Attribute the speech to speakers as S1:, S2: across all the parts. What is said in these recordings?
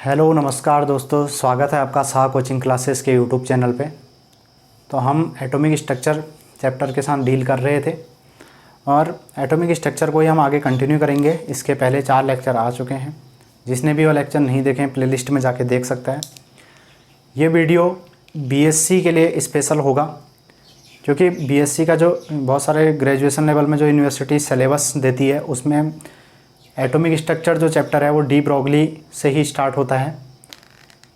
S1: Hello नमस्कार दोस्तों, स्वागत है आपका शाह कोचिंग क्लासेस के यूट्यूब चैनल पे। तो हम एटॉमिक स्ट्रक्चर चैप्टर के साथ डील कर रहे थे और एटॉमिक स्ट्रक्चर को ही हम आगे कंटिन्यू करेंगे। इसके पहले 4 लेक्चर आ चुके हैं। जिसने भी वो लेक्चर नहीं देखे प्लेलिस्ट में जाके देख सकता है। ये वीडियो बीएससी के लिए स्पेशल होगा क्योंकि बीएससी का जो बहुत सारे ग्रेजुएशन लेवल में जो यूनिवर्सिटी सिलेबस देती है उसमें एटॉमिक स्ट्रक्चर जो चैप्टर है वो डी ब्रॉगली से ही स्टार्ट होता है।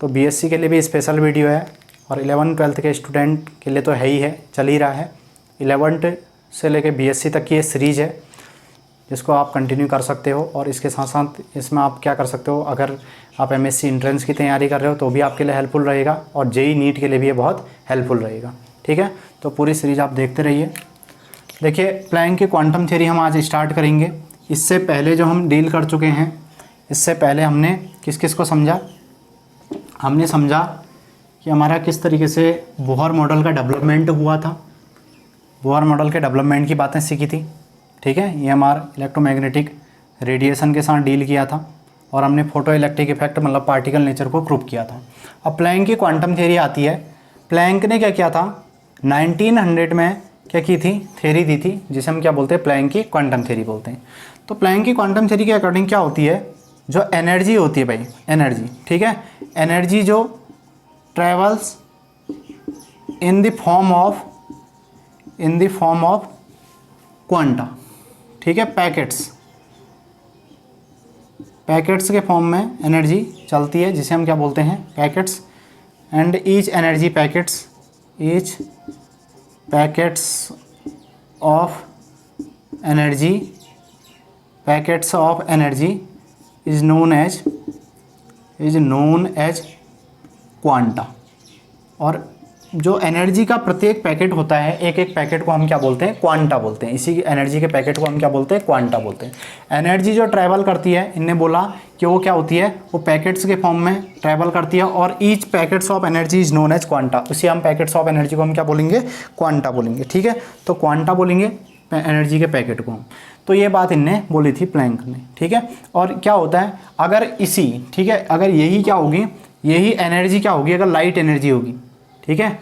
S1: तो बीएससी के लिए भी स्पेशल वीडियो है और 11th-12th के स्टूडेंट के लिए तो है ही है, चल ही रहा है। 11th से लेके बीएससी तक की ये सीरीज़ है जिसको आप कंटिन्यू कर सकते हो। और इसके साथ साथ इसमें आप क्या कर सकते हो, अगर आप एमएससी एंट्रेंस की तैयारी कर रहे हो तो भी आपके लिए हेल्पफुल रहेगा और जेईई नीट के लिए भी ये बहुत हेल्पफुल रहेगा। ठीक है, तो पूरी सीरीज़ आप देखते रहिए। देखिए, प्लैंक की क्वांटम थ्योरी हम आज स्टार्ट करेंगे। इससे पहले जो हम डील कर चुके हैं, इससे पहले हमने किस किस को समझा। हमने समझा कि हमारा किस तरीके से बोहर मॉडल का डेवलपमेंट हुआ था। बोहर मॉडल के डेवलपमेंट की बातें सीखी थी। ठीक है, ये हमारा इलेक्ट्रोमैग्नेटिक रेडिएशन के साथ डील किया था और हमने फोटो इलेक्ट्रिक इफेक्ट मतलब पार्टिकल नेचर को प्रूव किया था। अब प्लैंक की क्वांटम थ्योरी आती है। प्लैंक ने क्या किया था, 1900 में क्या की थी, थ्योरी दी थी जिसे हम क्या बोलते हैं, प्लैंक की क्वांटम थ्योरी बोलते हैं। तो प्लैंक की क्वांटम थ्योरी के अकॉर्डिंग क्या होती है, जो एनर्जी होती है भाई, एनर्जी, ठीक है, एनर्जी जो travels in the form of quanta, ठीक है, पैकेट्स के फॉर्म में एनर्जी चलती है जिसे हम क्या बोलते हैं, packets. And each packets of energy is known as quanta. और जो एनर्जी का प्रत्येक पैकेट होता है, एक एक पैकेट को हम क्या बोलते हैं, क्वांटा बोलते हैं। इसी एनर्जी के पैकेट को हम क्या बोलते हैं, क्वांटा बोलते हैं। एनर्जी जो ट्रैवल करती है, इनने बोला कि वो क्या होती है, वो पैकेट्स के फॉर्म में ट्रैवल करती है और each packets of energy is known as quanta. उसी हम पैकेट्स ऑफ एनर्जी को हम क्या बोलेंगे, क्वांटा बोलेंगे। ठीक है, तो क्वांटा बोलेंगे एनर्जी के पैकेट को हम। तो ये बात इनने बोली थी प्लैंक ने। ठीक है, और क्या होता है, अगर इसी, ठीक है, अगर यही क्या होगी, यही एनर्जी क्या होगी, अगर लाइट एनर्जी होगी, ठीक है,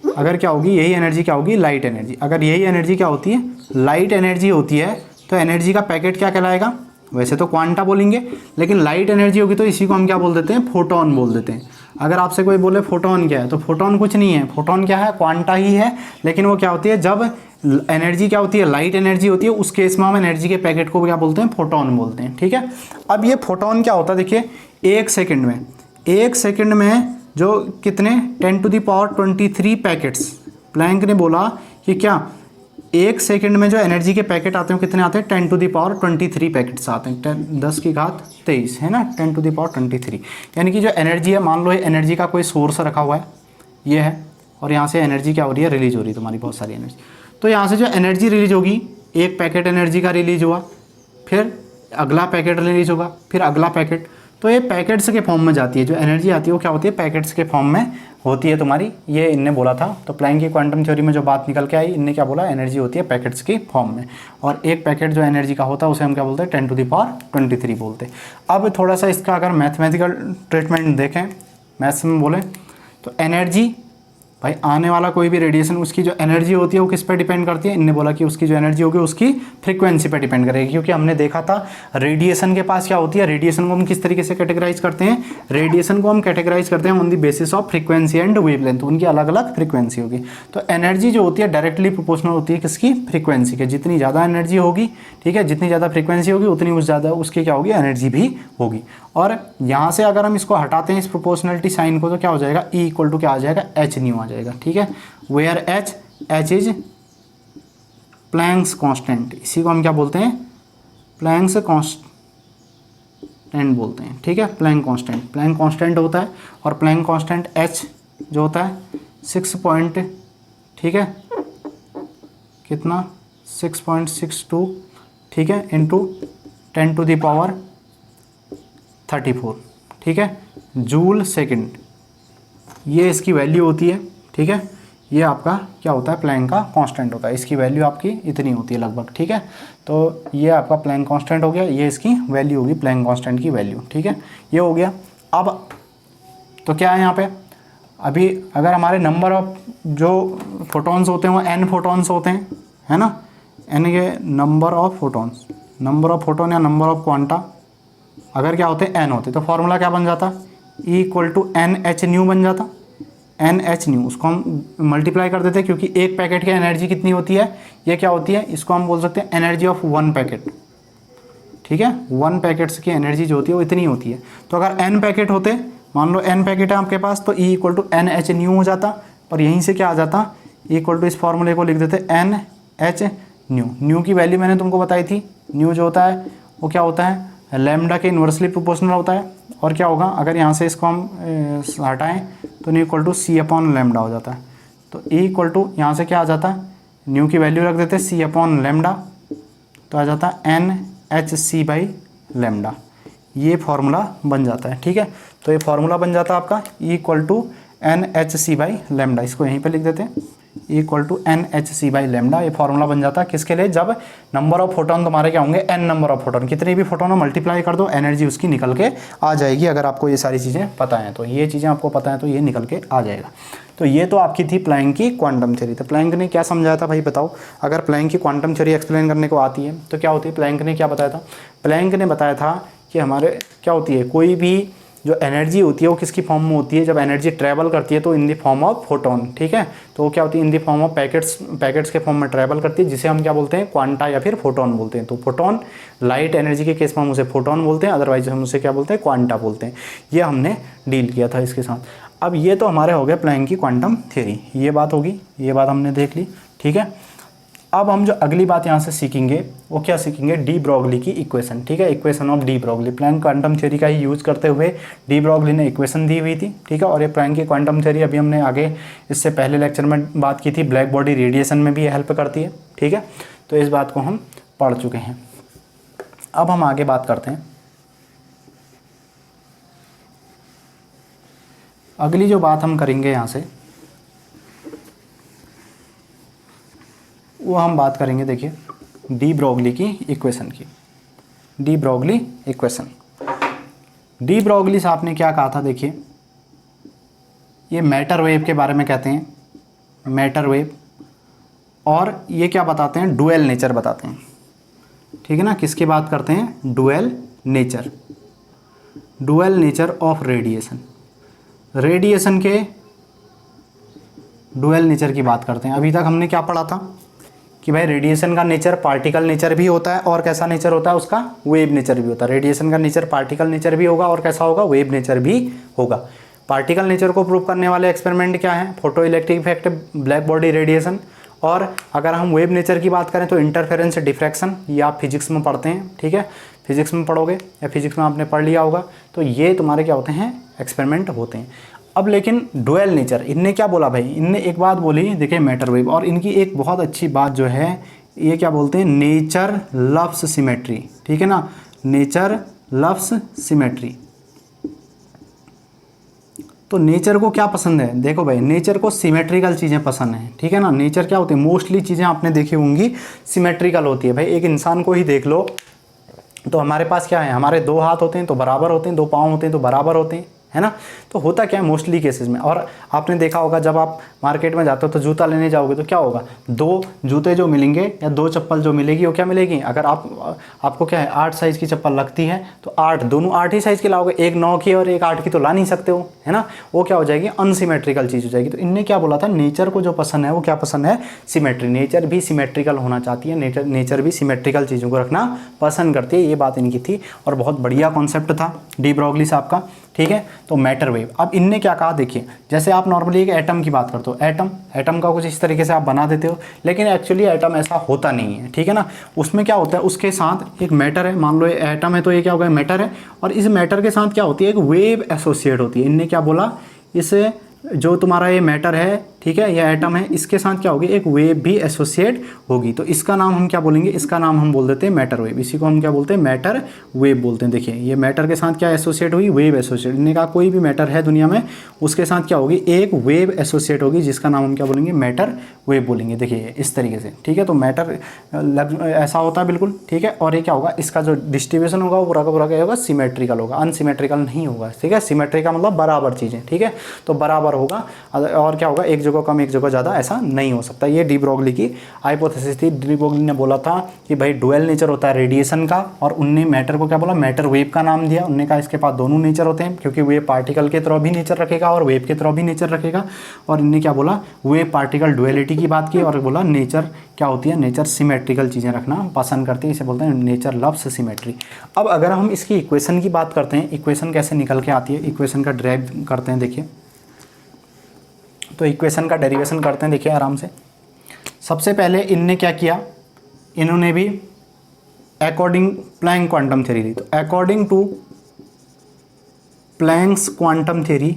S1: अगर क्या होगी, यही एनर्जी क्या होगी, लाइट एनर्जी। अगर यही एनर्जी क्या होती है, लाइट एनर्जी होती है, तो एनर्जी का पैकेट क्या कहलाएगा, वैसे तो क्वांटा बोलेंगे, लेकिन लाइट एनर्जी होगी तो इसी को हम क्या बोल देते हैं, फोटोन बोल देते हैं। अगर आपसे कोई बोले फोटोन क्या है, तो फोटोन कुछ नहीं है, फोटोन क्या है, क्वांटा ही है। लेकिन वो क्या होती है, जब एनर्जी क्या होती है, लाइट एनर्जी होती है, उस केस में हम एनर्जी के पैकेट को क्या बोलते हैं, फोटोन बोलते हैं। ठीक है, अब ये फोटोन क्या होता है, देखिए, एक सेकंड में जो कितने 10⁻23 पैकेट्स, प्लैंक ने बोला कि क्या एक सेकंड में जो एनर्जी के पैकेट आते हैं कितने आते हैं, 10⁻23 पैकेट्स आते हैं, 10 की घात 23 है ना, 10⁻23। यानी कि जो एनर्जी है, मान लो ये एनर्जी का कोई सोर्स रखा हुआ है, ये है, और यहाँ से एनर्जी क्या हो रही है, रिलीज हो रही है तुम्हारी बहुत सारी एनर्जी। तो यहाँ से जो एनर्जी रिलीज होगी, एक पैकेट एनर्जी का रिलीज हुआ, फिर अगला पैकेट रिलीज होगा, फिर अगला पैकेट। तो ये पैकेट्स के फॉर्म में जाती है, जो एनर्जी आती है वो क्या होती है, पैकेट्स के फॉर्म में होती है तुम्हारी। ये इनने बोला था। तो प्लैंक की क्वांटम थ्योरी में जो बात निकल के आई, इनने क्या बोला, एनर्जी होती है पैकेट्स की फॉर्म में, और एक पैकेट जो एनर्जी का होता है उसे हम क्या बोलते हैं, 10⁻23 बोलते हैं। अब थोड़ा सा इसका अगर मैथमेटिकल ट्रीटमेंट देखें, मैथ्स में बोले तो एनर्जी, भाई आने वाला कोई भी रेडिएशन, उसकी जो एनर्जी होती है वो किस पे डिपेंड करती है, इनने बोला कि उसकी जो एनर्जी होगी उसकी फ्रीक्वेंसी पे डिपेंड करेगी। क्योंकि हमने देखा था रेडिएशन के पास क्या होती है, रेडिएशन को हम किस तरीके से कैटेगराइज करते हैं, रेडिएशन को हम कैटेगराइज करते हैं on the basis of frequency and wavelength. उनकी अलग अलग फ्रीक्वेंसी होगी। तो एनर्जी जो होती है डायरेक्टली प्रोपोर्शनल होती है किसकी, फ्रीक्वेंसी के। जितनी ज़्यादा एनर्जी होगी, ठीक है, जितनी ज़्यादा फ्रीक्वेंसी होगी उतनी ज़्यादा उसकी क्या होगी, एनर्जी भी होगी। और यहाँ से अगर हम इसको हटाते हैं, इस प्रोपोर्शनलिटी साइन को, तो क्या हो जाएगा, E इक्वल टू क्या आ जाएगा, एच न्यू आ जाएगा। ठीक है, where h is Planck's constant. इसी को हम क्या बोलते हैं, प्लैंक्स कांस्टेंट बोलते हैं। ठीक है, प्लैंक कांस्टेंट होता है। और प्लैंक कांस्टेंट एच जो होता है 6 पॉइंट, ठीक है, कितना 6.62, ठीक है, इंटू 10⁻34, ठीक है, जूल सेकंड, ये इसकी वैल्यू होती है। ठीक है, ये आपका क्या होता है, प्लैंक का कांस्टेंट होता है। इसकी वैल्यू आपकी इतनी होती है लगभग। ठीक है, तो ये आपका प्लैंक कांस्टेंट हो गया, ये इसकी वैल्यू होगी, प्लैंक कांस्टेंट की वैल्यू। ठीक है, ये हो गया। अब तो क्या है यहाँ पे, अभी अगर हमारे नंबर ऑफ जो फोटॉन्स होते हैं वो n फोटॉन्स होते हैं, है ना, n के number of photons, number of photon या नंबर ऑफ क्वांटा अगर क्या होते हैं n होते, तो फॉर्मूला क्या बन जाता, E equal to n h nu बन जाता, एन एच न्यू, उसको हम मल्टीप्लाई कर देते हैं क्योंकि एक पैकेट की एनर्जी कितनी होती है, ये क्या होती है, इसको हम बोल सकते हैं एनर्जी ऑफ वन पैकेट, ठीक है, वन पैकेट्स की एनर्जी जो होती है वो इतनी होती है। तो अगर n पैकेट होते, मान लो n पैकेट है आपके पास, तो E equal to n h nu हो जाता, और यहीं से क्या आ जाता, E इक्वल टू इस फॉर्मूले को लिख देते एन एच न्यू। न्यू की वैल्यू मैंने तुमको बताई थी, न्यू जो होता है वो क्या होता है, लैम्डा के इन्वर्सली प्रोपोर्शनल होता है, और क्या होगा अगर यहाँ से इसको हम हटाएं तो nu equal to c upon lambda हो जाता है। तो E इक्वल टू यहाँ से क्या आ जाता है, न्यू की वैल्यू रख देते सी अपॉन लैम्डा, तो आ जाता है n h c by lambda, ये फार्मूला बन जाता है, ठीक है। तो ये फार्मूला बन जाता है आपका E equal to n h c by lambda, इसको यहीं पे लिख देते हैं E equal to n h c by lambda, ये फार्मूला बन जाता है किसके लिए, जब नंबर ऑफ फोटोन तुम्हारे क्या होंगे, n नंबर ऑफ फोटोन, कितने भी फोटोन मल्टीप्लाई कर दो एनर्जी उसकी निकल के आ जाएगी। अगर आपको ये सारी चीज़ें पता हैं, तो ये चीज़ें आपको पता है तो ये निकल के आ जाएगा। तो ये तो आपकी थी प्लैंक की क्वांटम थ्योरी। तो प्लैंक ने क्या समझाया था भाई बताओ, अगर प्लैंक की क्वांटम थ्योरी एक्सप्लेन करने को आती है तो क्या होती है, प्लैंक ने क्या बताया था, प्लैंक ने बताया था कि हमारे क्या होती है, कोई भी जो एनर्जी होती है वो किसकी फॉर्म में होती है, जब एनर्जी ट्रैवल करती है तो in the form of photon, ठीक है। तो वो क्या होती है, in the form of packets के फॉर्म में ट्रैवल करती है, जिसे हम क्या बोलते हैं, क्वांटा या फिर फोटोन बोलते हैं। तो फोटोन लाइट एनर्जी के केस में हम उसे फोटोन बोलते हैं, अदरवाइज हम उसे क्या बोलते हैं, क्वांटा बोलते हैं। ये हमने डील किया था इसके साथ। अब ये तो हमारे हो गया प्लैंक की क्वांटम थ्योरी, ये बात होगी, ये बात हमने देख ली, ठीक है। अब हम जो अगली बात यहाँ से सीखेंगे वो क्या सीखेंगे, डी ब्रोगली की इक्वेशन, ठीक है, equation of de Broglie. Planck quantum theory का ही यूज़ करते हुए डी ब्रोगली ने इक्वेशन दी हुई थी, ठीक है। और ये प्लैंक की क्वांटम थ्योरी अभी हमने आगे इससे पहले लेक्चर में बात की थी, ब्लैक बॉडी रेडिएशन में भी ये हेल्प करती है, ठीक है। तो इस बात को हम पढ़ चुके हैं। अब हम आगे बात करते हैं, अगली जो बात हम करेंगे यहाँ से वो हम बात करेंगे, देखिए डी ब्रोगली की इक्वेशन की। De Broglie equation, de Broglie साहब ने क्या कहा था, देखिए ये मैटर वेव के बारे में कहते हैं, मैटर वेव, और ये क्या बताते हैं, डुअल नेचर बताते हैं, ठीक है ना। किसकी बात करते हैं, dual nature, dual nature of radiation, radiation के डुअल नेचर की बात करते हैं। अभी तक हमने क्या पढ़ा था कि भाई रेडिएशन का नेचर पार्टिकल नेचर भी होता है, और कैसा नेचर होता है उसका, वेव नेचर भी होता है। रेडिएशन का नेचर पार्टिकल नेचर भी होगा और कैसा होगा, वेव नेचर भी होगा। पार्टिकल नेचर को प्रूव करने वाले एक्सपेरिमेंट क्या है, photo electric effect, black body radiation. और अगर हम वेव नेचर की बात करें तो इंटरफेरेंस डिफ्रैक्शन, ये आप फिजिक्स में पढ़ते हैं, ठीक है, फिजिक्स में पढ़ोगे या फिजिक्स में आपने पढ़ लिया होगा। तो ये तुम्हारे क्या होते हैं, एक्सपेरिमेंट होते हैं। अब लेकिन डुअल नेचर, इनने क्या बोला भाई, इनने एक बात बोली, देखिए मैटर वेव, और इनकी एक बहुत अच्छी बात जो है, ये क्या बोलते हैं, नेचर लव्स सिमेट्री, ठीक है ना, नेचर लव्स सिमेट्री। तो नेचर को क्या पसंद है, देखो भाई नेचर को सिमेट्रिकल चीज़ें पसंद हैं, ठीक है ना। नेचर क्या होती है, मोस्टली चीज़ें आपने देखी होंगी सिमेट्रिकल होती है। भाई एक इंसान को ही देख लो, तो हमारे पास क्या है, हमारे दो हाथ होते हैं तो बराबर होते हैं, दो पाँव होते हैं तो बराबर होते हैं, है ना। तो होता क्या है मोस्टली केसेस में, और आपने देखा होगा जब आप मार्केट में जाते हो तो जूता लेने जाओगे तो क्या होगा, दो जूते जो मिलेंगे या दो चप्पल जो मिलेगी वो क्या मिलेगी, अगर आपको क्या है 8 साइज़ की चप्पल लगती है तो 8 दोनों 8 ही साइज़ की लाओगे, एक 9 की और एक 8 की तो ला नहीं सकते हो, है ना। वो क्या हो जाएगी, अनसिमेट्रिकल चीज़ हो जाएगी। तो इनने क्या बोला था, नेचर को जो पसंद है वो क्या पसंद है, सिमेट्री। नेचर भी सिमेट्रिकल होना चाहती है, नेचर भी सिमेट्रिकल चीज़ों को रखना पसंद करती है, ये बात इनकी थी। और बहुत बढ़िया कॉन्सेप्ट था डी ब्रोगली साहब का, ठीक है। तो मैटर वेव, अब इनने क्या कहा, देखिए जैसे आप नॉर्मली एक एटम की बात करते हो, एटम का कुछ इस तरीके से आप बना देते हो, लेकिन एक्चुअली एटम ऐसा होता नहीं है, ठीक है ना। उसमें क्या होता है, उसके साथ एक मैटर है, मान लो ये एटम है तो ये क्या होगा, मैटर है, और इस मैटर के साथ क्या होती है, एक वेव एसोसिएट होती है। इनने क्या बोला, इस जो तुम्हारा ये मैटर है, ठीक ठीक है, यह एटम है, इसके साथ क्या होगी, एक वेव भी एसोसिएट होगी। तो इसका नाम हम क्या बोलेंगे, इसका नाम हम बोल देते हैं मैटर वेव। इसी को हम क्या बोलते हैं, मैटर वेव बोलते हैं। देखिए ये मैटर के साथ क्या एसोसिएट हुई, वेव एसोसिएट। इन्होंने कहा कोई भी मैटर है दुनिया में उसके साथ क्या होगी, एक वेव एसोसिएट होगी, जिसका नाम हम क्या बोलेंगे, मैटर वेव बोलेंगे। देखिए इस तरीके से, ठीक है। तो मैटर ऐसा होता है बिल्कुल, ठीक है। और ये क्या होगा, इसका जो डिस्ट्रीब्यूशन होगा वो पूरा का पूरा क्या होगा, सिमेट्रिकल होगा, अनसिमेट्रिकल नहीं होगा, ठीक है। सिमेट्रिकल मतलब बराबर चीज़ें, ठीक है। तो बराबर होगा, और क्या होगा, एक जगह कम एक जगह ज़्यादा ऐसा नहीं हो सकता। ये डी ब्रोगली की हाइपोथेसिस थी। डी ब्रोगली ने बोला था कि भाई डुअल नेचर होता है रेडिएशन का, और उनने मैटर को क्या बोला, मैटर वेव का नाम दिया। उनने कहा इसके पास दोनों नेचर होते हैं, क्योंकि वेव पार्टिकल के तरह भी नेचर रखेगा और वेव के तरह भी नेचर रखेगा। और इनने क्या बोला, वेव पार्टिकल डुअलिटी की बात की, और बोला नेचर क्या होती है, नेचर सिमेट्रिकल चीज़ें रखना पसंद करती है, इसे बोलते हैं नेचर लव्स सिमेट्री। अब अगर हम इसकी इक्वेशन की बात करते हैं, इक्वेशन कैसे निकल के आती है, इक्वेशन का ड्राइव करते हैं। देखिए तो इक्वेशन का डेरिवेशन करते हैं, देखिए आराम से। सबसे पहले इनने क्या किया, इन्होंने भी अकॉर्डिंग प्लैंक क्वांटम थ्योरी ली। तो according to Planck's quantum theory,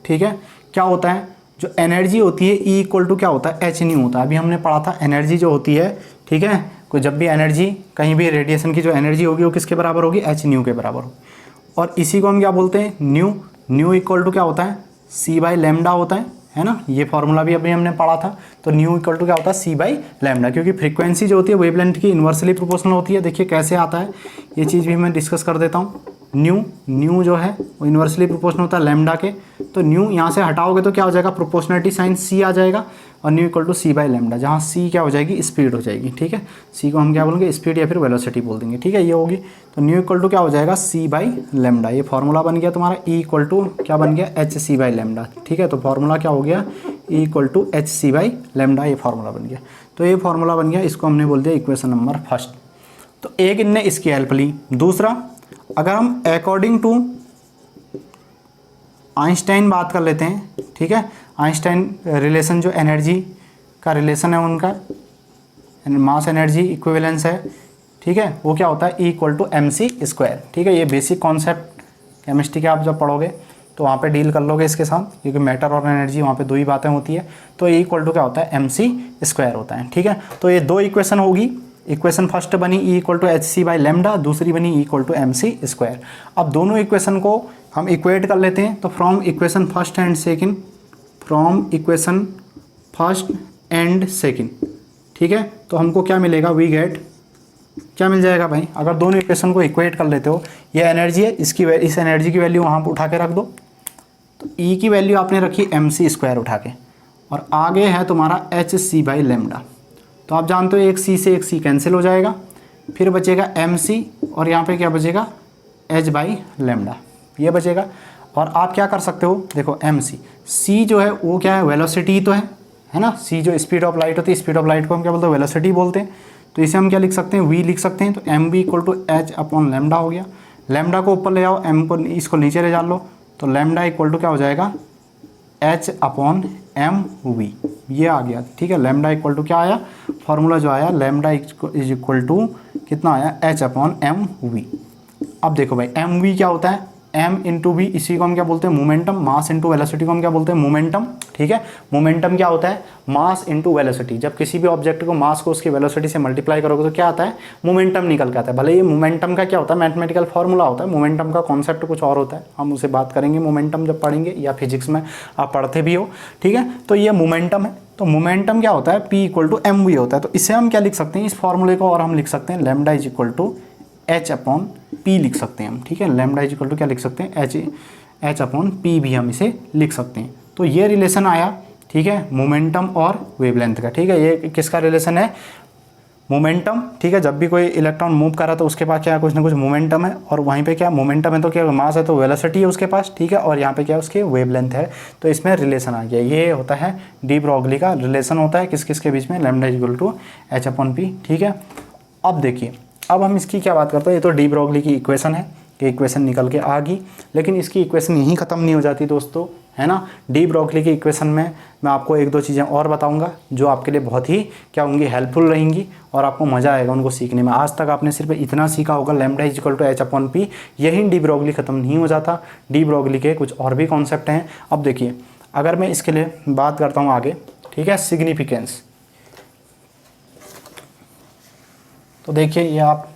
S1: ठीक है, क्या होता है, जो एनर्जी होती है ई इक्वल टू क्या होता है, एच न्यू होता है। अभी हमने पढ़ा था एनर्जी जो होती है, ठीक है, कोई जब भी एनर्जी कहीं भी रेडिएशन की जो एनर्जी होगी वो किसके बराबर होगी, एच न्यू के बराबर होगी। और इसी को हम क्या बोलते हैं, न्यू। न्यू इक्वल टू क्या होता है, सी बाई लेमडा होता है ना। ये फॉर्मूला भी अभी हमने पढ़ा था। तो न्यू इक्वल टू क्या होता है, सी बाई लेमडा, क्योंकि फ्रीक्वेंसी जो होती है वेवलेंथ की इन्वर्सली प्रोपोर्शनल होती है। देखिए कैसे आता है, ये चीज़ भी मैं डिस्कस कर देता हूँ। न्यू जो है वो इन्वर्सली प्रोपोर्शनल होता है लेमडा के। तो न्यू यहाँ से हटाओगे तो क्या हो जाएगा, प्रोपोर्शनलिटी साइन सी आ जाएगा, और new equal to C by lambda, जहाँ सी क्या हो जाएगी, स्पीड हो जाएगी, ठीक है। सी को हम क्या बोलेंगे, स्पीड या फिर वेलोसिटी बोल देंगे, ठीक है, ये होगी। तो न्यू इक्वल टू क्या हो जाएगा, सी बाई लेमडा। ये फॉर्मूला बन गया तुम्हारा, ई इक्वल टू क्या बन गया, एच सी बाई लेमडा, ठीक है। तो फॉर्मूला क्या हो गया, E equal to h c by lambda, ये फॉर्मूला बन गया। तो ये फॉर्मूला बन गया, इसको हमने बोल दिया इक्वेशन नंबर फर्स्ट। तो एक इनने इसकी हेल्प ली। दूसरा, अगर हम अकॉर्डिंग टू आइंस्टाइन बात कर लेते हैं, ठीक है। आइंस्टाइन रिलेशन, जो एनर्जी का रिलेशन है उनका, मास एनर्जी इक्विवेलेंस है, ठीक है, वो क्या होता है, E equal to m c square, ठीक है। ये बेसिक कॉन्सेप्ट केमिस्ट्री के आप जब पढ़ोगे तो वहाँ पे डील कर लोगे इसके साथ, क्योंकि मैटर और एनर्जी वहाँ पे दो ही बातें होती है। तो ई इक्वल टू क्या होता है, एम सी स्क्वायर होता है, ठीक है। तो ये दो इक्वेशन होगी। इक्वेशन फर्स्ट बनी E equal to h c by lambda, दूसरी बनी E equal to m c square. अब दोनों इक्वेशन को हम इक्वेट कर लेते हैं। तो from equation first and second, from equation first and second, ठीक है, तो हमको क्या मिलेगा, वी गेट, क्या मिल जाएगा भाई, अगर दोनों इक्वेशन को इक्वेट कर लेते हो, ये एनर्जी है, इसकी इस एनर्जी की वैल्यू वहाँ पर उठा के रख दो। तो ई की वैल्यू आपने रखी एम सी स्क्वायर उठा के, और आगे है तुम्हारा एच सी बाई लेमडा। तो आप जानते हो एक सी से एक सी कैंसिल हो जाएगा, फिर बचेगा एम सी, और यहाँ पे क्या बचेगा, एच बाई लेमडा, ये बचेगा। और आप क्या कर सकते हो, देखो एम सी, सी जो है वो क्या है, वेलोसिटी तो है ना। सी जो स्पीड ऑफ लाइट होती है, स्पीड ऑफ लाइट को हम क्या बोलते हैं, वेलोसिटी बोलते हैं। तो इसे हम क्या लिख सकते हैं, वी लिख सकते हैं। तो m b equal to h upon lambda हो गया। लेमडा को ऊपर ले जाओ, एम को इसको नीचे ले जा लो, तो लेमडा इक्वल टू क्या हो जाएगा, एच अपॉन एम वी, ये आ गया, ठीक है। लेमडा इक्वल टू क्या आया, फॉर्मूला जो आया, लेमडा इज इक्वल टू कितना आया, एच अपॉन एम वी। अब देखो भाई एम वी क्या होता है, एम इंटू वी, इसी को हम क्या बोलते हैं, मोमेंटम। मास इंटू वेलोसिटी को हम क्या बोलते हैं, मोमेंटम, ठीक है। मोमेंटम क्या होता है, मास इंटू वेलोसिटी। जब किसी भी ऑब्जेक्ट को मास को उसकी वेलोसिटी से मल्टीप्लाई करोगे तो क्या आता है, मोमेंटम निकल के आता है। भले ये मोमेंटम का क्या होता है, मैथमेटिकल फॉर्मूला होता है, मोमेंटम का कॉन्सेप्ट कुछ और होता है, हम उसे बात करेंगे मोमेंटम जब पढ़ेंगे, या फिजिक्स में आप पढ़ते भी हो, ठीक है। तो ये मोमेंटम है। तो मोमेंटम क्या होता है, p equal to m v होता है। तो इसे हम क्या लिख सकते हैं, इस फॉर्मूले को, और हम लिख सकते हैं lambda is equal to h upon p लिख सकते हैं हम, ठीक है। लेमडा इज इक्वल टू क्या लिख सकते हैं, एच अपॉन पी भी हम इसे लिख सकते हैं। तो ये रिलेशन आया, ठीक है, मोमेंटम और वेवलेंथ का, ठीक है। ये किसका रिलेशन है, मोमेंटम, ठीक है। जब भी कोई इलेक्ट्रॉन मूव कर रहा है तो उसके पास क्या है, कुछ ना कुछ मोमेंटम है, और वहीं पे क्या मोमेंटम है तो क्या मास है तो वेलोसिटी है उसके पास, ठीक है। और यहाँ पे क्या है, उसके वेवलेंथ है। तो इसमें रिलेशन आ गया। ये होता है डी ब्रोगली का रिलेशन होता है किस किस के बीच में, lambda equal to h upon p, ठीक है। अब देखिए, अब हम इसकी क्या बात करते हैं, ये तो डी ब्रोगली की इक्वेशन है कि इक्वेशन निकल के आ गई, लेकिन इसकी इक्वेशन यहीं ख़त्म नहीं हो जाती दोस्तों, है ना। डी ब्रोगली की इक्वेशन में मैं आपको एक दो चीज़ें और बताऊंगा जो आपके लिए बहुत ही क्या होंगी, हेल्पफुल रहेंगी, और आपको मज़ा आएगा उनको सीखने में। आज तक आपने सिर्फ इतना सीखा होगा, lambda is equal to h upon p, यही डी ब्रोगली ख़त्म नहीं हो जाता। डी ब्रोगली के कुछ और भी कॉन्सेप्ट हैं। अब देखिए, अगर मैं इसके लिए बात करता हूँ आगे, ठीक है, सिग्निफिकेंस, तो देखिए ये आप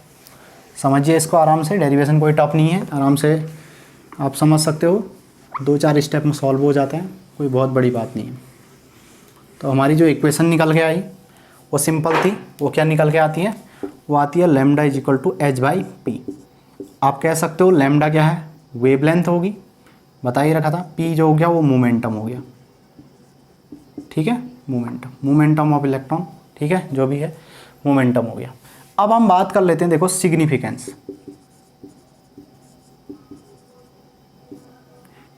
S1: समझिए इसको आराम से, डेरिवेशन कोई टफ नहीं है, आराम से आप समझ सकते हो, 2-4 स्टेप में सॉल्व हो जाते हैं, कोई बहुत बड़ी बात नहीं है। तो हमारी जो इक्वेशन निकल के आई वो सिंपल थी, वो क्या निकल के आती है, वो आती है lambda is equal to h/p। आप कह सकते हो लैम्डा क्या है, वेवलेंथ होगी, बता ही रखा था, p जो हो गया वो मोमेंटम हो गया, ठीक है, मोमेंटम ऑफ इलेक्ट्रॉन, ठीक है, जो भी है मोमेंटम हो गया। अब हम बात कर लेते हैं, देखो सिग्निफिकेंस,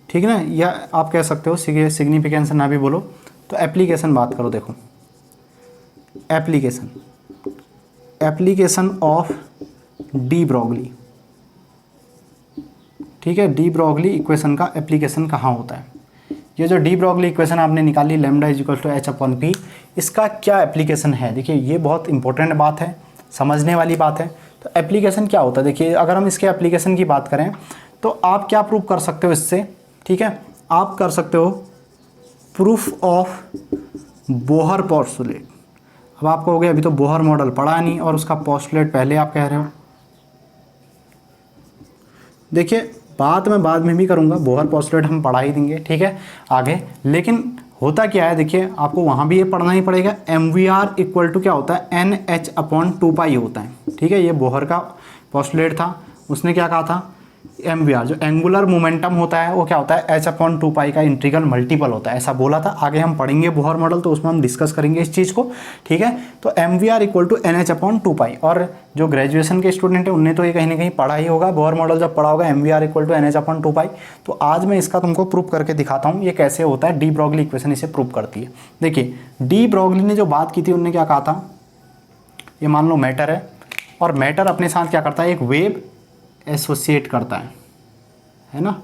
S1: ठीक है ना, या आप कह सकते हो सिग्निफिकेंस ना भी बोलो तो एप्लीकेशन बात करो। देखो एप्लीकेशन ऑफ डी ब्रॉगली, ठीक है, डी ब्रॉगली इक्वेशन का एप्लीकेशन कहाँ होता है। ये जो डी ब्रॉगली इक्वेशन आपने निकाली lambda is equal to h/p, इसका क्या एप्लीकेशन है। देखिए ये बहुत इंपॉर्टेंट बात है, समझने वाली बात है। तो एप्लीकेशन क्या होता है, देखिए अगर हम इसके एप्लीकेशन की बात करें तो आप क्या प्रूव कर सकते हो इससे, ठीक है, आप कर सकते हो प्रूफ ऑफ बोहर पोस्टुलेट। अब आप कहोगे अभी तो बोहर मॉडल पढ़ा नहीं और उसका पोस्टुलेट पहले आप कह रहे हो। देखिए बात मैं बाद में भी करूँगा, बोहर पोस्टुलेट हम पढ़ा ही देंगे, ठीक है, आगे। लेकिन होता क्या है, देखिए आपको वहाँ भी ये पढ़ना ही पड़ेगा, MVR इक्वल टू क्या होता है, NH/2π होता है, ठीक है। ये बोहर का पोस्टुलेट था, उसने क्या कहा था, MVR जो एंगुलर मोमेंटम होता है वो क्या होता है, h/2π का इंटीग्रल मल्टीपल होता है, ऐसा बोला था। आगे हम पढ़ेंगे बोहर मॉडल तो उसमें हम डिस्कस करेंगे इस चीज़ को, ठीक है। तो MVR इक्वल टू NH/2π, और जो ग्रेजुएशन के स्टूडेंट है उनने तो ये कहीं ना कहीं पढ़ा ही होगा, बोहर मॉडल जब पढ़ा होगा MVR इक्वल टू NH/2π। तो आज मैं इसका तुमको प्रूफ करके दिखाता हूँ ये कैसे होता है, डी ब्रॉगली इक्वेशन इसे प्रूव करती है। देखिए डी ब्रॉगली ने जो बात की थी, उन्होंने क्या कहा था, ये मान लो मैटर है और मैटर अपने साथ क्या करता है, एक वेव एसोसिएट करता है ना।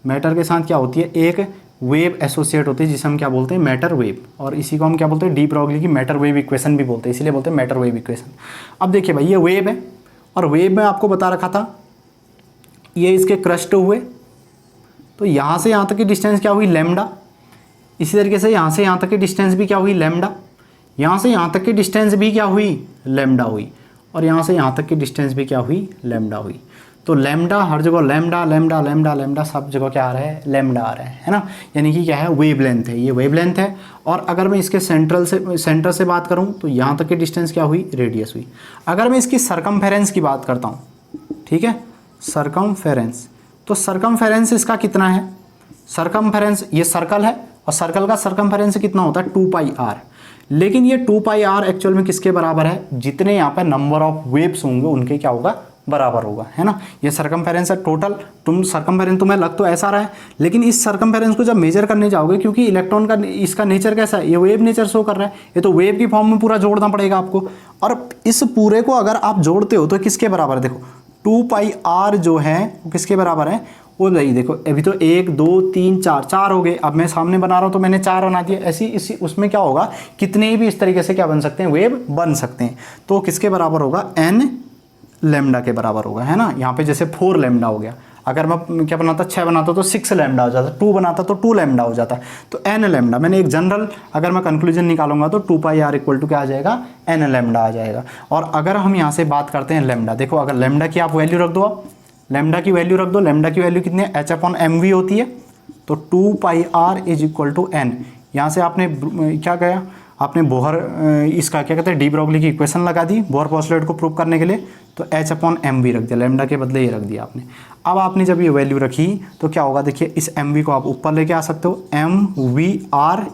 S1: मैटर के साथ क्या होती है, एक वेव एसोसिएट होती है जिसे हम क्या बोलते हैं, मैटर वेव, और इसी को हम क्या बोलते हैं, डी ब्रॉगली की मैटर वेव इक्वेशन भी बोलते हैं, इसीलिए बोलते हैं मैटर वेव इक्वेशन। अब देखिए भाई ये वेव है और वेव में आपको बता रखा था ये इसके क्रस्ट हुए, तो यहाँ से यहाँ तक की डिस्टेंस क्या हुई, लैम्डा। इसी तरीके से यहाँ से यहाँ तक की डिस्टेंस भी क्या हुई, लैम्डा। यहाँ से यहाँ तक की डिस्टेंस भी क्या हुई, लैम्डा हुई, और यहाँ से यहाँ तक की डिस्टेंस भी क्या हुई, लैम्डा हुई। तो लैम्डा हर जगह लैम्डा लैम्डा लैम्डा लैम्डा, सब जगह क्या आ रहा है, लैम्डा आ रहा है ना। यानी कि क्या है, वेवलेंथ है, ये वेवलेंथ है। और अगर मैं इसके सेंटर से बात करूँ तो यहाँ तक की डिस्टेंस क्या हुई, रेडियस हुई। अगर मैं इसकी सरकमफेरेंस की बात करता हूँ, ठीक है, सरकमफेरेंस, तो सरकमफेरेंस इसका कितना है, सरकमफेरेंस ये सर्कल है और सर्कल का सरकमफेरेंस कितना होता है, 2πr। लेकिन ये 2πr एक्चुअल में किसके बराबर है, जितने यहाँ पर नंबर ऑफ वेव्स होंगे उनके क्या होगा, बराबर होगा, है ना। ये सरकमफेरेंस है टोटल, तुम सरकमफेरेंस तुम्हें लग तो ऐसा रहा है, लेकिन इस सरकमफेरेंस को जब मेजर करने जाओगे, क्योंकि इलेक्ट्रॉन का इसका नेचर कैसा है, ये वेव नेचर शो कर रहा है, ये तो वेव की फॉर्म में पूरा जोड़ना पड़ेगा आपको। और इस पूरे को अगर आप जोड़ते हो तो किसके बराबर है, देखो 2πr जो है वो किसके बराबर है, वो नहीं, देखो अभी तो 1 2 3 4 हो गए। अब मैं सामने बना रहा हूँ तो मैंने 4 बना दिया। ऐसी इसी उसमें क्या होगा, कितने भी इस तरीके से क्या बन सकते हैं, वेव बन सकते हैं। तो किसके बराबर होगा, n लैम्डा के बराबर होगा, है ना। यहाँ पे जैसे 4 लैम्डा हो गया, अगर मैं क्या बनाता, 6 बनाता तो 6 लैम्डा हो जाता, 2 बनाता तो 2 लैम्डा हो जाता। तो n लैम्डा, मैंने एक जनरल अगर मैं कंक्लूजन निकालूंगा तो 2πr इक्वल टू क्या आ जाएगा, n लैम्डा आ जाएगा। और अगर हम यहाँ से बात करते हैं लैम्डा, देखो अगर लैम्डा की आप वैल्यू रख दो, आप लैम्डा की वैल्यू रख दो, लैम्डा की वैल्यू कितनी है, h/mv होती है। तो 2πr is equal to n, यहाँ से आपने क्या कहा, आपने बोहर इसका क्या कहते हैं, डी ब्रॉगली की इक्वेशन लगा दी बोहर पोस्टुलेट को प्रूव करने के लिए, तो h/mv रख दिया, लैम्डा के बदले ये रख दिया आपने। अब आपने जब ये वैल्यू रखी तो क्या होगा, देखिए इस mv को आप ऊपर लेके आ सकते हो, mvr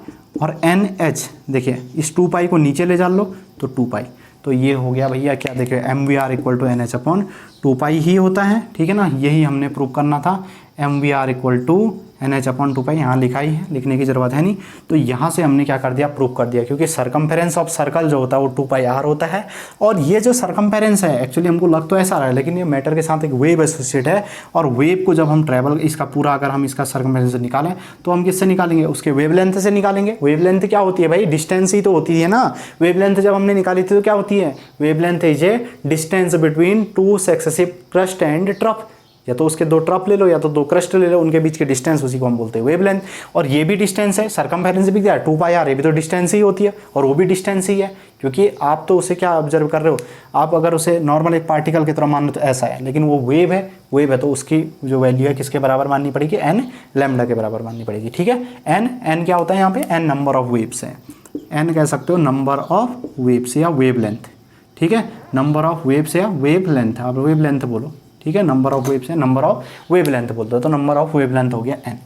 S1: और nh, देखिए इस 2π को नीचे ले जा लो तो 2π, तो ये हो गया भैया क्या, देखिए MVR इक्वल टू NH/2π ही होता है, ठीक है ना। यही हमने प्रूव करना था, MVR इक्वल टू NH/2π, यहाँ लिखा ही है, लिखने की ज़रूरत है नहीं। तो यहाँ से हमने क्या कर दिया, प्रूव कर दिया, क्योंकि सरकमफेरेंस ऑफ सर्कल जो होता है वो 2πr होता है। और ये जो सरकमफेरेंस है एक्चुअली हमको लग तो ऐसा रहा है, लेकिन ये मैटर के साथ एक वेव एसोसिएट है। और वेव को जब हम ट्रैवल इसका पूरा अगर हम इसका सरकमफेरेंस निकालें तो हम किससे निकालेंगे, उसके वेवलेंथ से निकालेंगे। वेवलेंथ क्या होती है भाई, डिस्टेंस ही तो होती है ना। वेवलेंथ जब हमने निकाली थी तो क्या होती है, wavelength is a distance between 2 successive crust and trough. या तो उसके 2 ट्रफ ले लो या तो 2 क्रस्ट ले लो, उनके बीच के डिस्टेंस उसी को हम बोलते हैं वेवलेंथ। और ये भी डिस्टेंस है, सरकमफेरेंस भी क्या है 2πr, ये भी तो डिस्टेंस ही होती है और वो भी डिस्टेंस ही है, क्योंकि आप तो उसे क्या ऑब्जर्व कर रहे हो, आप अगर उसे नॉर्मल एक पार्टिकल की तरह मान लो तो ऐसा है, लेकिन वो वेव है तो उसकी जो वैल्यू है किसके बराबर माननी पड़ेगी, n लैम्डा के बराबर माननी पड़ेगी। ठीक है, n क्या होता है यहाँ पे, n नंबर ऑफ वेव्स है, n कह सकते हो नंबर ऑफ वेव्स या वेवलेंथ। ठीक है, नंबर ऑफ वेव्स या वेवलेंथ, आप वेवलेंथ बोलो। ठीक है, नंबर ऑफ वेव्स है, नंबर ऑफ वेवलेंथ बोलते हो तो नंबर ऑफ वेवलेंथ हो गया n।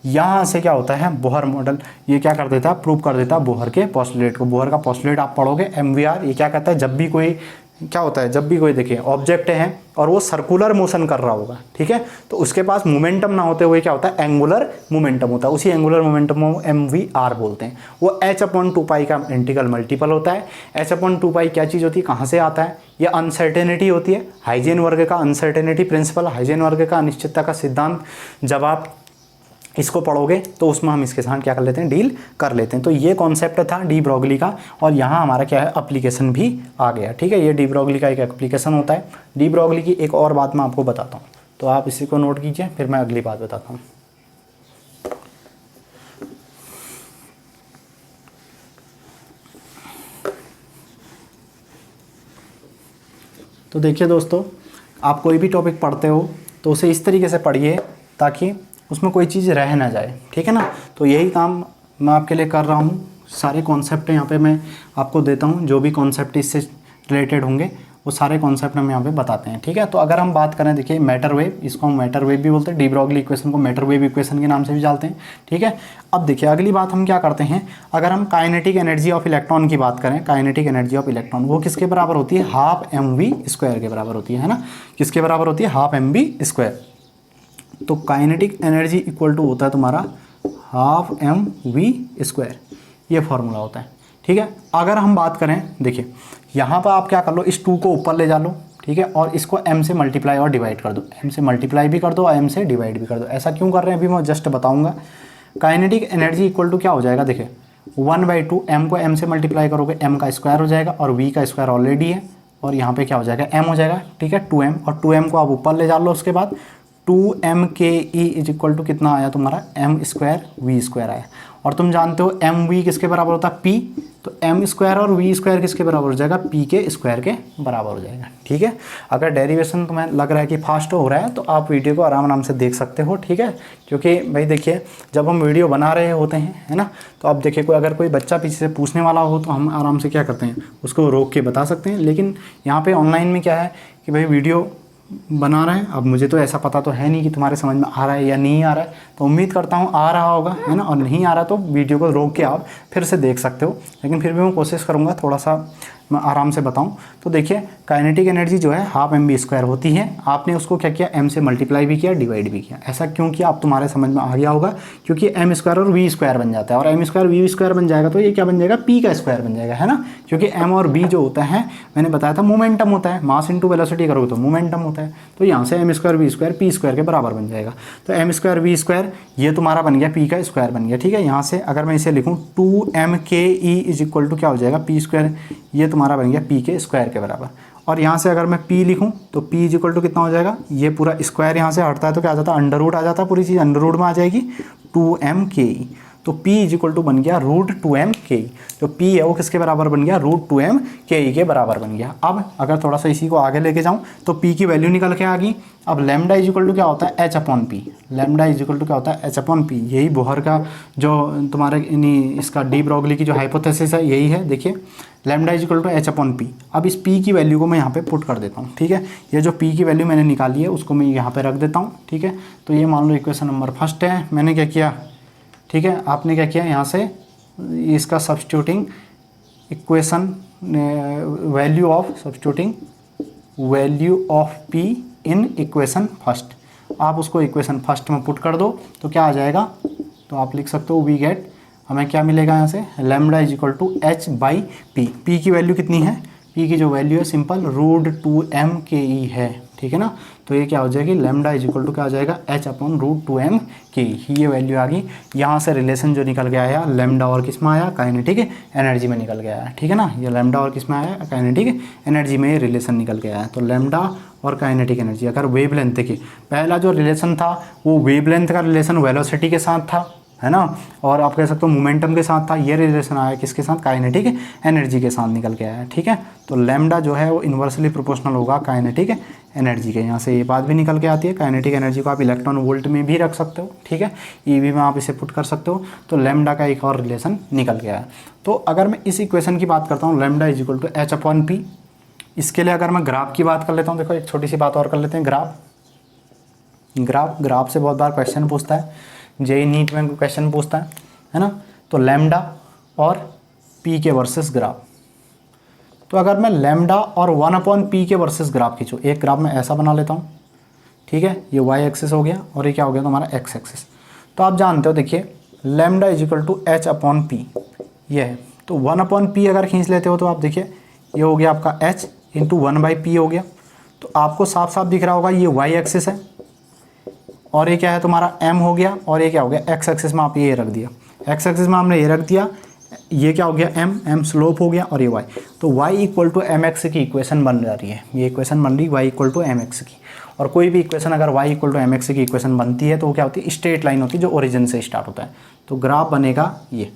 S1: यहाँ से क्या होता है, बोहर मॉडल ये क्या कर देता है, प्रूव कर देता है बोहर के पोस्टुलेट को। बोहर का पोस्टुलेट आप पढ़ोगे MVR, ये क्या कहता है, जब भी कोई क्या होता है, जब भी कोई देखिए ऑब्जेक्ट है और वो सर्कुलर मोशन कर रहा होगा, ठीक है, तो उसके पास मोमेंटम ना होते हुए क्या होता है, एंगुलर मोमेंटम होता है। उसी एंगुलर मोमेंटम को MVR बोलते हैं। वो h/2π का इंटीग्रल मल्टीपल होता है। h/2π क्या चीज़ होती है, कहाँ से आता है, ये अनसर्टेनिटी होती है, हाइजेन वर्ग का अनसर्टेनिटी प्रिंसिपल, हाइजेन वर्ग का अनिश्चितता का सिद्धांत। जब आप इसको पढ़ोगे तो उसमें हम इसके साथ क्या कर लेते हैं, डील कर लेते हैं। तो ये कॉन्सेप्ट था डी ब्रोगली का, और यहाँ हमारा क्या है, एप्लीकेशन भी आ गया। ठीक है, ये डी ब्रोगली का एक एप्लीकेशन होता है। डी ब्रोगली की एक और बात मैं आपको बताता हूँ, तो आप इसी को नोट कीजिए, फिर मैं अगली बात बताता हूँ। तो देखिए दोस्तों, आप कोई भी टॉपिक पढ़ते हो तो उसे इस तरीके से पढ़िए ताकि उसमें कोई चीज़ रह ना जाए। ठीक है ना, तो यही काम मैं आपके लिए कर रहा हूँ। सारे कॉन्सेप्ट यहाँ पे मैं आपको देता हूँ, जो भी कॉन्सेप्ट इससे रिलेटेड होंगे वो सारे कॉन्सेप्ट हम यहाँ पे बताते हैं। ठीक है, तो अगर हम बात करें, देखिए मैटर वेव, इसको हम मैटर वेव भी बोलते हैं, डी ब्रोगली इक्वेशन को मैटर वेव इक्वेशन के नाम से भी जानते हैं। ठीक है, अब देखिए अगली बात हम क्या करते हैं, अगर हम काइनेटिक एनर्जी ऑफ इलेक्ट्रॉन की बात करें, काइनेटिक एनर्जी ऑफ इलेक्ट्रॉन वो किसके बराबर होती है, 12mv² के बराबर होती है ना, किसके बराबर होती है, 12mv²। तो काइनेटिक एनर्जी इक्वल टू होता है तुम्हारा 12mv², ये फॉर्मूला होता है। ठीक है, अगर हम बात करें, देखिए यहाँ पर आप क्या कर लो, इस 2 को ऊपर ले जा लो, ठीक है, और इसको m से मल्टीप्लाई और डिवाइड कर दो, m से मल्टीप्लाई भी कर दो और m से डिवाइड भी कर दो। ऐसा क्यों कर रहे हैं अभी मैं जस्ट बताऊंगा। काइनेटिक एनर्जी इक्वल टू क्या हो जाएगा, देखिए 1/2, m को m से मल्टीप्लाई करोगे m का स्क्वायर हो जाएगा, और v का स्क्वायर ऑलरेडी है, और यहाँ पे क्या हो जाएगा, m हो जाएगा। ठीक है, 2m, और 2m को आप ऊपर ले जा लो, उसके बाद 2mke इज इक्वल टू कितना आया तुम्हारा, m² v² आया। और तुम जानते हो mv किसके बराबर होता है, p, तो m² और v² किसके बराबर हो जाएगा, p के स्क्वायर के बराबर हो जाएगा। ठीक है, अगर डेरिवेशन तुम्हें लग रहा है कि फास्ट हो रहा है तो आप वीडियो को आराम से देख सकते हो। ठीक है, क्योंकि भाई देखिए जब हम वीडियो बना रहे होते हैं, है ना, तो अब देखिए अगर कोई बच्चा पीछे से पूछने वाला हो तो हम आराम से क्या करते हैं, उसको रोक के बता सकते हैं। लेकिन यहाँ पर ऑनलाइन में क्या है कि भाई वीडियो बना रहे हैं, अब मुझे तो ऐसा पता तो है नहीं कि तुम्हारे समझ में आ रहा है या नहीं आ रहा है, तो उम्मीद करता हूँ आ रहा होगा, है ना, और नहीं आ रहा तो वीडियो को रोक के आप फिर से देख सकते हो। लेकिन फिर भी मैं कोशिश करूँगा थोड़ा सा मैं आराम से बताऊँ। तो देखिए काइनेटिक एनर्जी जो है 12mv² होती है। आपने उसको क्या किया, m से मल्टीप्लाई भी किया, डिवाइड भी किया। ऐसा क्यों किया, आप तुम्हारे समझ में आ गया होगा, क्योंकि m² और v² बन जाता है, और m² v² बन जाएगा तो ये क्या बन जाएगा, p का स्क्वायर बन जाएगा, है ना, क्योंकि m और v जो होता है मैंने बताया था मोमेंटम होता है, मास इंटू वेलोसिटी करोगे तो मोमेंटम होता है। तो यहाँ से m² v² p² के बराबर बन जाएगा। तो m² v² ये तुम्हारा बन गया, p का स्क्वायर बन गया। ठीक है, यहाँ से अगर मैं इसे लिखूँ 2mke इज इक्वल टू क्या हो जाएगा, p², ये तुम्हारा बन गया p के स्क्वायर के बराबर। और यहाँ से अगर मैं p लिखूँ तो p इज इक्वल टू कितना हो जाएगा, ये पूरा स्क्वायर यहाँ से हटता है तो क्या आ जाता है, अंडर रूट आ जाता है, पूरी चीज़ अंडर रूट में आ जाएगी, 2mke। तो p इज इक्वल टू बन गया √2mke। जो p है वो किसके बराबर बन गया, √2mke के बराबर बन गया। अब अगर थोड़ा सा इसी को आगे लेके जाऊँ तो p की वैल्यू निकल के आ गई। अब लैम्डा इज इक्वल टू क्या होता है, h/p। Lambda is equal to क्या होता है, h/p। यही बोहर का जो तुम्हारे इसका डी ब्रोगली की जो हाइपोथेसिस है यही है। देखिए lambda is equal to h/p। अब इस p की वैल्यू को मैं यहाँ पे पुट कर देता हूँ। ठीक है, ये जो p की वैल्यू मैंने निकाली है उसको मैं यहाँ पे रख देता हूँ। ठीक है, तो ये मान लो इक्वेशन नंबर फर्स्ट है। मैंने क्या किया, ठीक है, आपने क्या किया, यहाँ से इसका substituting equation value of p in equation first, आप उसको इक्वेशन फर्स्ट में पुट कर दो तो क्या आ जाएगा, तो आप लिख सकते हो वी गेट, हमें क्या मिलेगा यहाँ से, lambda is equal to h/p। p की वैल्यू कितनी है, p की जो वैल्यू है सिंपल √2mke है। ठीक है ना। तो ये क्या हो जाएगी, लैम्डा इज इक्वल टू क्या हो जाएगा, h/√2m की, ये वैल्यू आ गई। यहाँ से रिलेशन जो निकल के आया लैम्डा और किस में आया, काइनेटिक एनर्जी में निकल के आया, ठीक है ना। ये लैम्डा और किस में आया, काइनेटिक एनर्जी में ये रिलेशन निकल के आया। तो लैम्डा और काइनेटिक एनर्जी, अगर वेवलेंथ की पहला जो रिलेशन था वो वेवलेंथ का रिलेशन वेलोसिटी के साथ था, है ना, और आप कह सकते हो मोमेंटम के साथ था। ये रिलेशन आया किसके साथ, काइनेटिक एनर्जी के साथ निकल के आया, ठीक है। तो लैम्डा जो है वो इन्वर्सली प्रोपोर्शनल होगा काइनेटिक एनर्जी के। यहाँ से ये बात भी निकल के आती है, काइनेटिक एनर्जी को आप इलेक्ट्रॉन वोल्ट में भी रख सकते हो, ठीक है, ईवी में आप इसे पुट कर सकते हो। तो लैम्डा का एक और रिलेशन निकल के आया। तो अगर मैं इस इक्वेशन की बात करता हूँ, lambda is equal to h/p, इसके लिए अगर मैं ग्राफ की बात कर लेता हूँ, देखो एक छोटी सी बात और कर लेते हैं, ग्राफ से बहुत बार क्वेश्चन पूछता है, जेईई नीट में क्वेश्चन पूछता है ना। तो लैम्डा और पी के वर्सेस ग्राफ, तो अगर मैं लैम्डा और 1/p के वर्सेस ग्राफ खींचूँ, एक ग्राफ में ऐसा बना लेता हूँ, ठीक है, ये y एक्सिस हो गया और ये क्या हो गया तुम्हारा x एक्सिस। तो आप जानते हो, देखिए lambda is equal to h/p, ये है। तो 1/p अगर खींच लेते हो तो आप देखिए ये हो गया आपका h इंटू 1/p हो गया। तो आपको साफ साफ दिख रहा होगा ये y एक्सिस है और ये क्या है तुम्हारा m हो गया, और ये क्या हो गया x एक्सिस में आप ये रख दिया, x एक्सिस में हमने ये रख दिया, ये क्या हो गया m स्लोप हो गया और ये y। तो y इक्वल टू mx की इक्वेशन बन जा रही है, ये इक्वेशन बन रही है y इक्वल टू mx की। और कोई भी इक्वेशन अगर y इक्वल टू mx की इक्वेशन बनती है तो वो क्या होती है, स्ट्रेट लाइन होती है जो ओरिजिन से स्टार्ट होता है। तो ग्राफ बनेगा ये,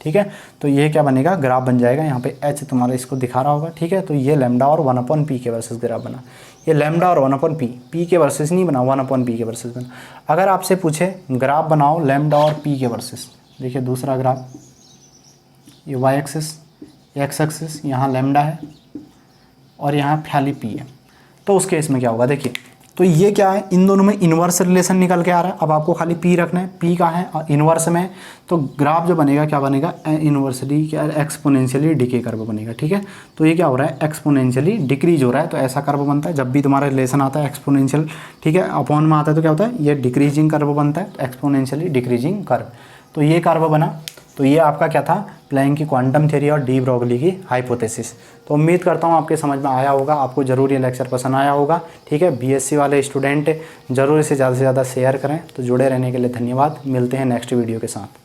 S1: ठीक है। तो ये क्या बनेगा, ग्राफ बन जाएगा, यहाँ पे h तुम्हारा इसको दिखा रहा होगा, ठीक है। तो ये लैम्डा और 1/p के वर्सेस ग्राफ बना, ये लैम्डा और 1/p, p के वर्सेस नहीं बना, 1/p के वर्सेस बना। अगर आपसे पूछे ग्राफ बनाओ लैम्डा और p के वर्सेस, देखिए दूसरा ग्राफ, ये y एक्सिस, x एक्सिस, यहाँ लैम्डा है और यहाँ खाली p है। तो उस केस में क्या होगा, देखिए तो ये क्या है, इन दोनों में इन्वर्स रिलेशन निकल के आ रहा है। अब आपको खाली p रखना है, p कहाँ है और इन्वर्स में, तो ग्राफ जो बनेगा क्या बनेगा, इन्वर्सली क्या, एक्सपोनेंशियली डिके कर्व बनेगा, ठीक है। तो ये क्या हो रहा है, एक्सपोनेंशियली डिक्रीज हो रहा है। तो ऐसा कर्व बनता है जब भी तुम्हारा रिलेशन आता है एक्सपोनेंशियल, ठीक है, अपॉन में आता है तो क्या होता है, ये डिक्रीजिंग कर्व बनता है, एक्सपोनेंशियली डिक्रीजिंग कर्व। तो ये कर्व बना। तो ये आपका क्या था, प्लैंक की क्वांटम थ्योरी और डी ब्रोगली की हाइपोथेसिस। तो उम्मीद करता हूँ आपके समझ में आया होगा, आपको ज़रूर ये लेक्चर पसंद आया होगा, ठीक है। बीएससी वाले स्टूडेंट ज़रूर इसे ज़्यादा से ज़्यादा शेयर करें। तो जुड़े रहने के लिए धन्यवाद, मिलते हैं नेक्स्ट वीडियो के साथ।